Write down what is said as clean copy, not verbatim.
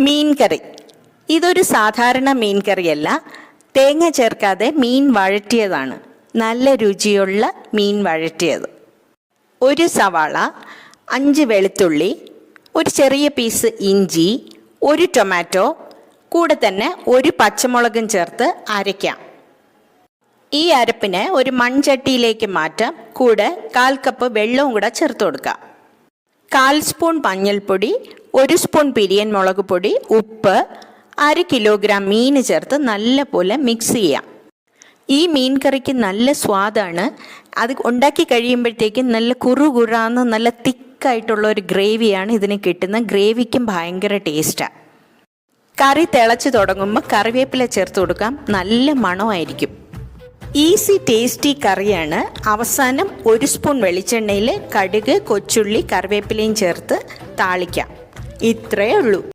മീൻ കറി. ഇതൊരു സാധാരണ മീൻ കറിയല്ല, തേങ്ങ ചേർക്കാതെ മീൻ വഴറ്റിയതാണ്. നല്ല രുചിയുള്ള മീൻ വഴറ്റിയത്. ഒരു സവാള, 5 വെളുത്തുള്ളി, ഒരു ചെറിയ പീസ് ഇഞ്ചി, ഒരു ടൊമാറ്റോ, കൂടെ തന്നെ ഒരു പച്ചമുളകും ചേർത്ത് അരയ്ക്കാം. ഈ അരപ്പിനെ ഒരു മൺചട്ടിയിലേക്ക് മാറ്റാം. കൂടെ 1/4 കപ്പ് വെള്ളവും കൂടെ ചേർത്ത് കൊടുക്കാം. 1/4 സ്പൂൺ മഞ്ഞൾപ്പൊടി, 1 സ്പൂൺ പിരിയൻ മുളക് പൊടി, ഉപ്പ്, 1/2 കിലോഗ്രാം മീൻ ചേർത്ത് നല്ലപോലെ മിക്സ് ചെയ്യാം. ഈ മീൻ കറിക്ക് നല്ല സ്വാദാണ്. അത് ഉണ്ടാക്കി കഴിയുമ്പോഴത്തേക്കും നല്ല കുറുകുറാന്ന് നല്ല തിക്കായിട്ടുള്ള ഒരു ഗ്രേവിയാണ് ഇതിന് കിട്ടുന്നത്. ഗ്രേവിക്കും ഭയങ്കര ടേസ്റ്റാണ്. കറി തിളച്ച് തുടങ്ങുമ്പോൾ കറിവേപ്പില ചേർത്ത് കൊടുക്കാം. നല്ല മണമായിരിക്കും. ഈസി ടേസ്റ്റി കറിയാണ്. അവസാനം 1 സ്പൂൺ വെളിച്ചെണ്ണയിൽ കടുക്, കൊച്ചുള്ളി, കറിവേപ്പിലയും ചേർത്ത് താളിക്കാം. ഇത്രയേ ഉള്ളൂ.